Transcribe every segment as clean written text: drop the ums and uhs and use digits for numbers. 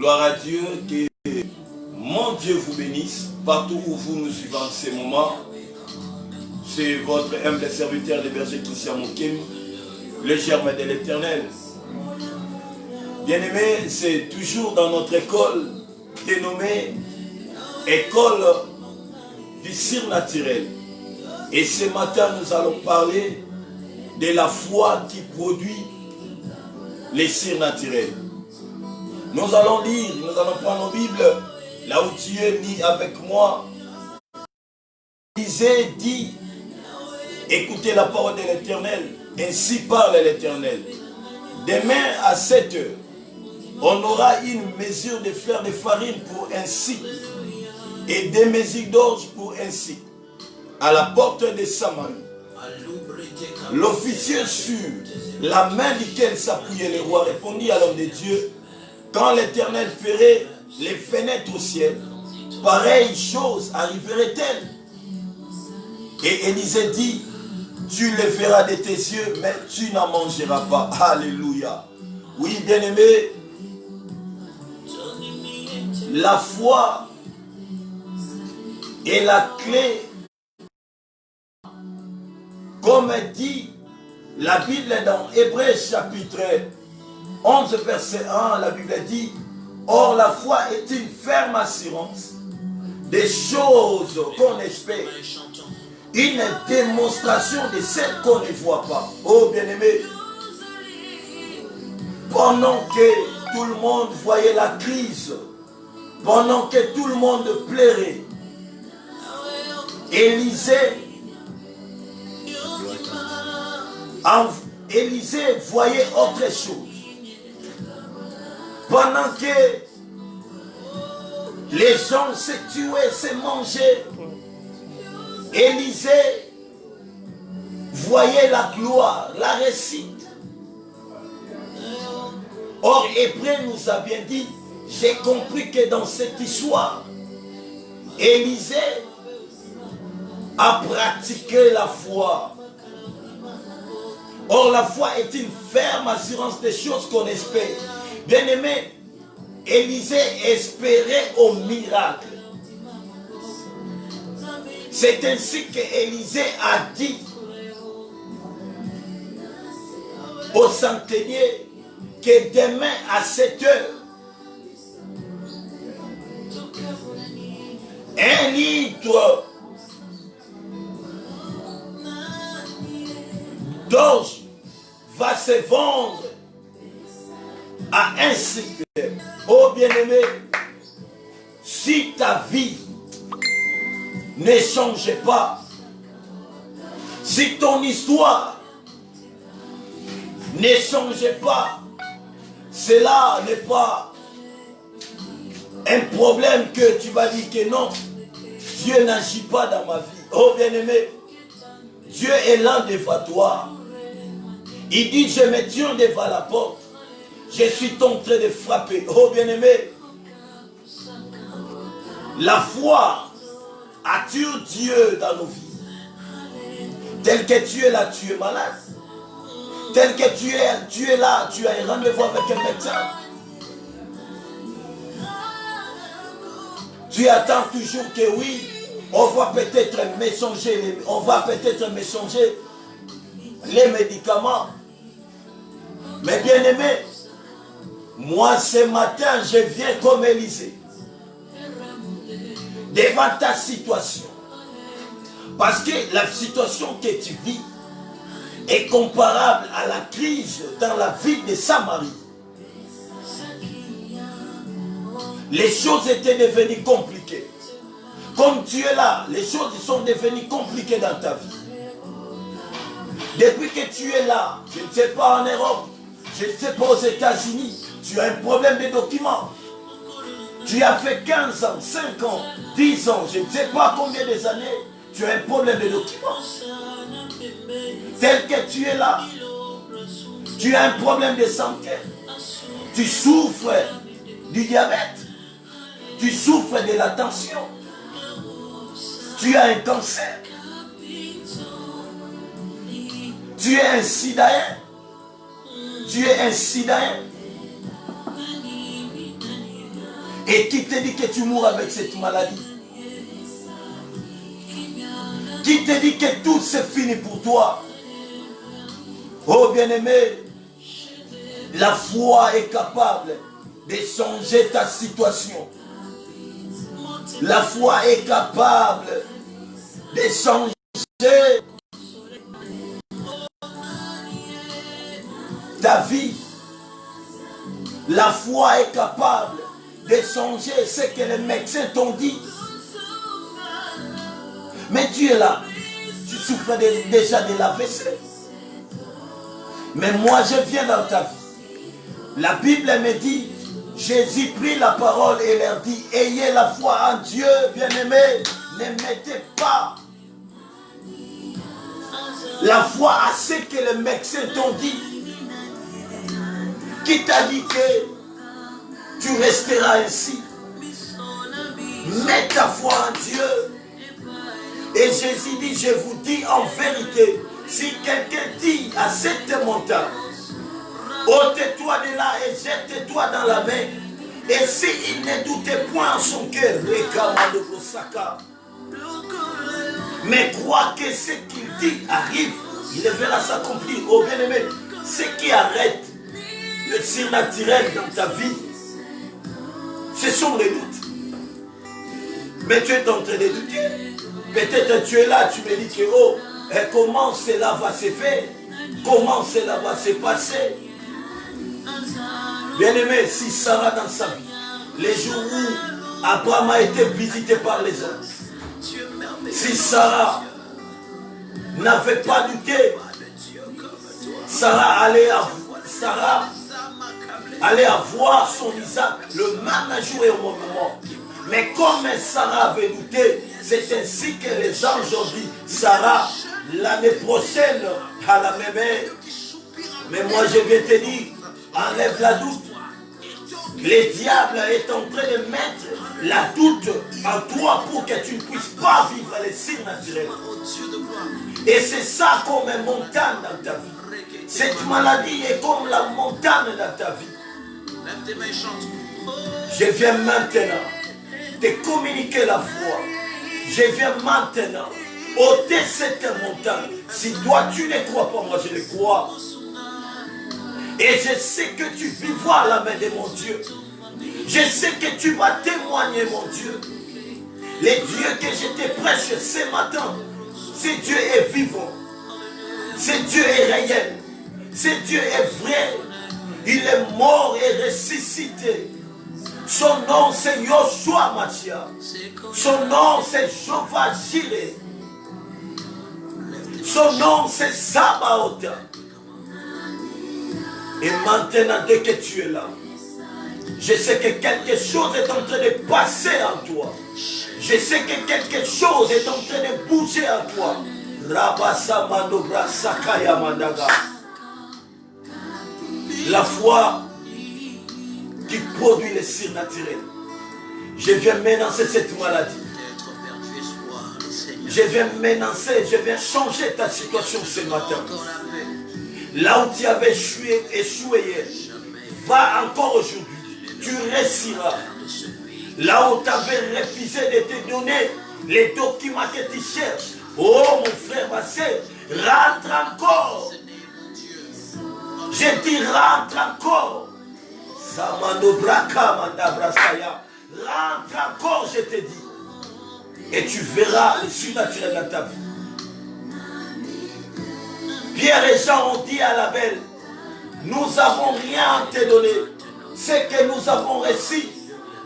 Gloire à Dieu, que mon Dieu vous bénisse partout où vous nous suivez en ces moments. C'est votre humble serviteur des bergers Christian Mokim, le germe de l'Éternel. Bien-aimés, c'est toujours dans notre école dénommée École du surnaturel. Et ce matin, nous allons parler de la foi qui produit les surnaturels. Nous allons lire, nous allons prendre nos Bibles, là où Dieu lit avec moi. Lisez, dit, écoutez la parole de l'Éternel, ainsi parle l'Éternel. Demain à 7 heures, on aura une mesure de fleur de farine pour un cycle et des mesures d'orge pour un cycle à la porte de Samarie. L'officier sur la main duquel s'appuyait le roi répondit à l'homme de Dieu: quand l'Éternel ferait les fenêtres au ciel, pareille chose arriverait-elle? Et Élisée dit: tu le verras de tes yeux, mais tu n'en mangeras pas. Alléluia. Oui, bien-aimé, la foi est la clé. Comme dit la Bible dans Hébreux chapitre 11 verset 1, la Bible dit: or la foi est une ferme assurance des choses qu'on espère, une démonstration de celles qu'on ne voit pas. Oh bien-aimé, pendant que tout le monde voyait la crise, pendant que tout le monde pleurait, Élisée voyait autre chose. Pendant que les gens se tuaient, se mangeaient, Élisée voyait la gloire, la réussite. Or, Hébreu nous a bien dit: j'ai compris que dans cette histoire, Élisée a pratiqué la foi. Or, la foi est une ferme assurance des choses qu'on espère. Bien-aimé, Élisée espérait au miracle. C'est ainsi qu'Élisée a dit au centenier que demain à 7 heures, un litre d'orge va se vendre à un cycle. Oh bien-aimé, si ta vie ne change pas, si ton histoire ne change pas, cela n'est pas un problème que tu vas dire que non, Dieu n'agit pas dans ma vie. Oh bien-aimé, Dieu est là devant toi. Il dit: je me tiens devant la porte, je suis en train de frapper. Oh bien-aimé, la foi attire Dieu dans nos vies. Tel que tu es là, tu es malade. Tel que tu es là, tu as un rendez-vous avec un médecin. Tu attends toujours que oui, on va peut-être m'échanger les médicaments. Mais bien aimé, moi ce matin, je viens comme Élisée devant ta situation. Parce que la situation que tu vis est comparable à la crise dans la ville de Samarie. Les choses étaient devenues compliquées. Comme tu es là, les choses sont devenues compliquées dans ta vie. Depuis que tu es là, je ne sais pas en Europe, je ne sais pas aux États-Unis, tu as un problème de documents. Tu as fait 15 ans, 5 ans, 10 ans, je ne sais pas combien des années, tu as un problème de documents. Tel que tu es là, tu as un problème de santé. Tu souffres du diabète. Tu souffres de la tension. Tu as un cancer. Tu es un sidaïen. Tu es un sidaïen. Et qui te dit que tu mourras avec cette maladie? Qui te dit que tout c'est fini pour toi? Oh bien-aimé, la foi est capable de changer ta situation. La foi est capable de changer ta vie. La foi est capable de changer ce que les médecins t'ont dit. Mais tu es là, tu souffres déjà de l'AVC. Mais moi je viens dans ta vie. La Bible me dit, Jésus prit la parole et leur dit, ayez la foi en Dieu, bien-aimés, ne mettez pas la foi à ce que les médecins t'ont dit. Qui t'a dit que tu resteras ainsi? Mets ta foi en Dieu. Et Jésus dit, je vous dis en vérité, si quelqu'un dit à cette montagne, ôte-toi de là et jette-toi dans la mer, et s'il ne doutait point en son cœur, mais croit que ce qu'il dit arrive, il verra s'accomplir. Oh bien-aimé, ce qui arrête le surnaturel dans ta vie, ce sont les doutes. Mais tu es en train de douter. Peut-être tu es là, tu me dis que oh, comment cela va se faire? Comment cela va se passer? Bien-aimé, si Sarah dans sa vie, les jours où Abraham a été visité par les anges, si Sarah n'avait pas douté, Sarah allait avoir son Isaac le même jour et au même moment. Mais comme Sarah avait douté, c'est ainsi que les anges ont dit, Sarah, l'année prochaine, à la même heure. Mais moi je vais te dire, enlève la doute. Le diable est en train de mettre la doute en toi pour que tu ne puisses pas vivre les signes naturels. Et c'est ça comme une montagne dans ta vie. Cette maladie est comme la montagne dans ta vie. Je viens maintenant te communiquer la foi. Je viens maintenant ôter cette montagne. Si toi tu ne crois pas, moi je le crois. Et je sais que tu vivras la main de mon Dieu. Je sais que tu vas témoigner, mon Dieu. Le Dieu que je te prêche ce matin, ce Dieu est vivant. Ce Dieu est réel. Ce Dieu est vrai. Il est mort et ressuscité. Son nom c'est Yoshua Machia. Son nom c'est Jehovah Jireh. Son nom c'est Sabaoth. Et maintenant, dès que tu es là, je sais que quelque chose est en train de passer en toi. Je sais que quelque chose est en train de bouger en toi. Rabasa Mandobra Sakaya Mandaga. La foi qui produit le surnaturel. Je viens menacer cette maladie. Je viens menacer, je viens changer ta situation ce matin. Là où tu avais échoué hier, va encore aujourd'hui. Tu réussiras. Là où tu avais refusé de te donner les documents que tu cherches. Oh mon frère, ma soeur, rentre encore. Je dis rentre encore. Rentre encore, je te dis. Et tu verras le surnaturel dans ta vie. Pierre et Jean ont dit à la belle, nous n'avons rien à te donner. Ce que nous avons reçu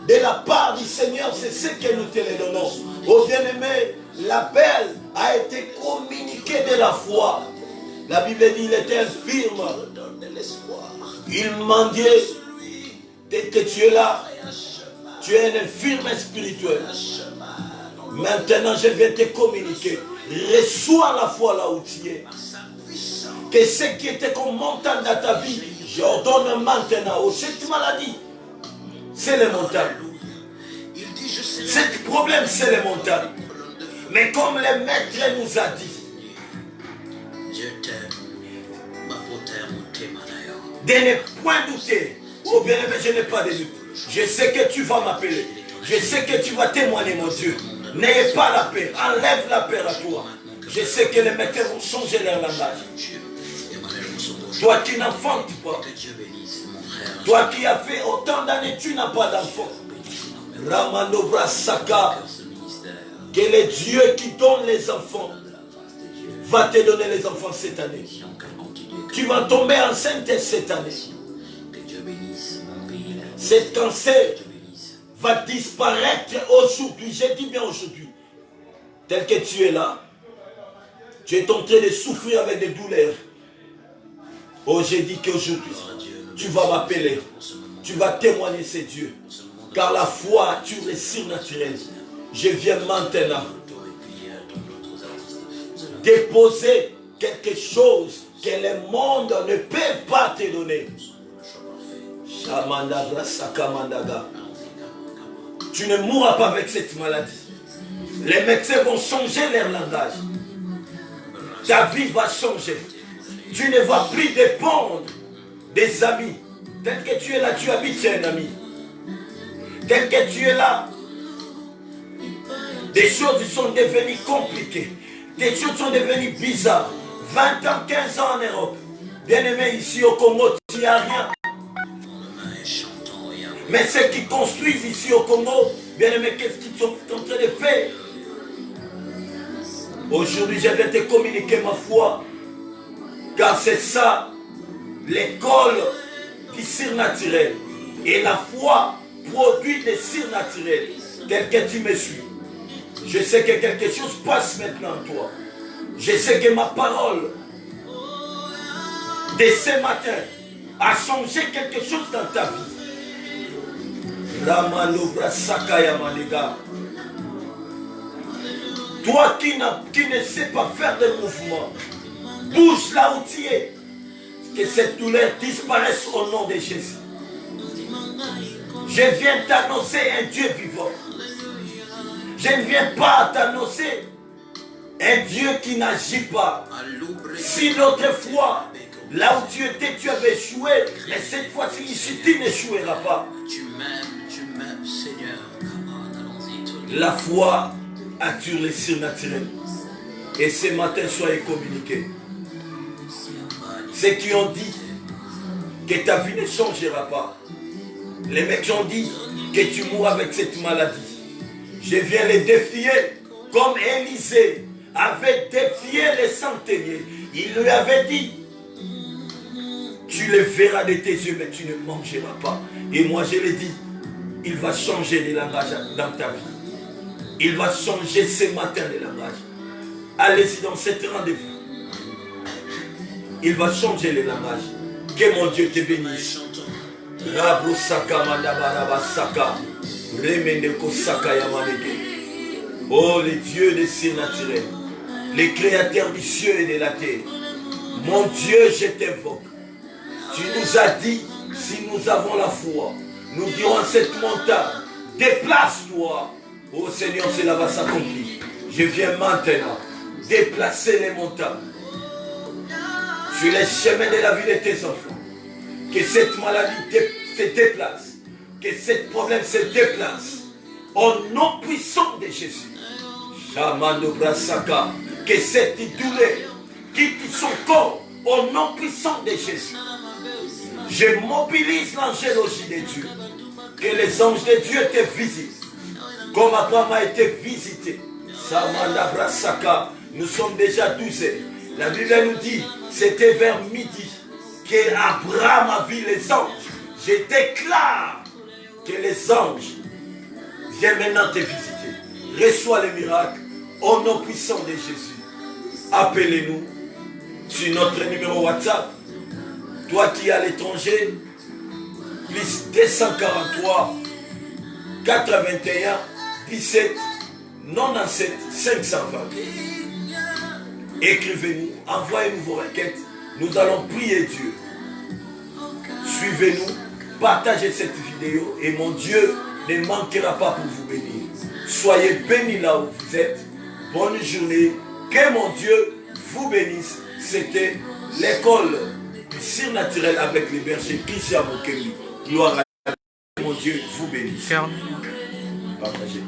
de la part du Seigneur, c'est ce que nous te le donnons. Ô bien-aimé, la belle a été communiquée de la foi. La Bible dit, il était infirme. Il mendiait. Dès que tu es là, tu es un infirme spirituel. Maintenant, je vais te communiquer. Reçois la foi là où tu es. Que ce qui était comme montagne dans ta vie, j'ordonne maintenant. Oh, cette maladie, c'est les montagnes. Ce problème, c'est les montagnes. Mais comme le maître nous a dit, de ne point douter. Oh bien aimé, je n'ai pas de doute. Je sais que tu vas m'appeler. Je sais que tu vas témoigner, mon Dieu. N'ayez pas la peur. Enlève la peur à toi. Je sais que les médecins vont changer leur langage. Toi qui n'enfantes pas. Toi qui as fait autant d'années, tu n'as pas d'enfant. Ramando Brasaka. Que le Dieu qui donne les enfants va te donner les enfants cette année. Tu vas tomber enceinte cette année. Cet cancer va disparaître aujourd'hui. J'ai dit bien aujourd'hui. Tel que tu es là, tu es en train de souffrir avec des douleurs. Oh, j'ai dit qu'aujourd'hui, tu vas m'appeler. Tu vas témoigner, c'est Dieu. Car la foi tue les surnaturels. Je viens maintenant déposer quelque chose que le monde ne peut pas te donner. Tu ne mourras pas avec cette maladie. Les médecins vont changer leur langage. Ta vie va changer. Tu ne vas plus dépendre des amis. Tel que tu es là, tu habites chez un ami. Tel que tu es là, des choses sont devenues compliquées. Des choses sont devenues bizarres. 20 ans, 15 ans en Europe. Bien aimé, ici au Congo, il n'y a rien. Mais ceux qui construisent ici au Congo, bien aimé, qu'est-ce qu'ils sont en train de faire? Aujourd'hui, je vais te communiquer ma foi. Car c'est ça, l'école du surnaturel. Et la foi produit des surnaturels. Tel que tu me suis. Je sais que quelque chose passe maintenant en toi. Je sais que ma parole de ce matin a changé quelque chose dans ta vie. Toi qui ne sais pas faire de mouvement, bouge là où tu es. Que cette douleur disparaisse au nom de Jésus. Je viens t'annoncer un Dieu vivant. Je ne viens pas t'annoncer un Dieu qui n'agit pas. Si l'autre fois, là où tu étais, tu avais échoué, mais cette fois-ci, ici, tu n'échoueras pas. La foi attire les surnaturels. Et ce matin, soyez communiqués. Ceux qui ont dit que ta vie ne changera pas. Les mecs ont dit que tu mourras avec cette maladie. Je viens les défier comme Élisée avait défié les centeniers. Il lui avait dit, tu le verras de tes yeux, mais tu ne mangeras pas. Et moi je l'ai dit, il va changer les langages dans ta vie. Il va changer ce matin les langages. Allez-y dans cet rendez-vous. Il va changer les langages. Que mon Dieu te bénisse. Rabo Saka Mandabaraba Saka. Remeneko Saka Yamaneke. Oh, les dieux des surnaturels, les créateurs du ciel et de la terre. Mon Dieu, je t'invoque. Tu nous as dit, si nous avons la foi, nous dirons à cette montagne, déplace-toi. Oh Seigneur, cela va s'accomplir. Je viens maintenant déplacer les montagnes sur les chemins de la vie de tes enfants. Que cette maladie se déplace. Que ce problème se déplace. Au nom puissant de Jésus. Shamando Brasaka. Que cette douleur quitte son corps. Au nom puissant de Jésus. Je mobilise l'angélogie de Dieu. Que les anges de Dieu te visitent. Comme Abraham a été visité. Shamanda Brasaka. Nous sommes déjà 12 heures. La Bible nous dit, c'était vers midi que Abraham a vu les anges. Je déclare que les anges viennent maintenant te visiter. Reçois le miracle au nom puissant de Jésus. Appelez-nous sur notre numéro WhatsApp. Toi qui es à l'étranger, plus 243 81 17 97 520. Écrivez-nous, envoyez-nous vos requêtes. Nous allons prier Dieu. Suivez-nous, partagez cette vidéo et mon Dieu ne manquera pas pour vous bénir. Soyez bénis là où vous êtes. Bonne journée. Que mon Dieu vous bénisse. C'était l'école du surnaturel avec les bergers Christian Mokemi. Gloire à Dieu. Dieu vous bénisse. Fermé. Partagez.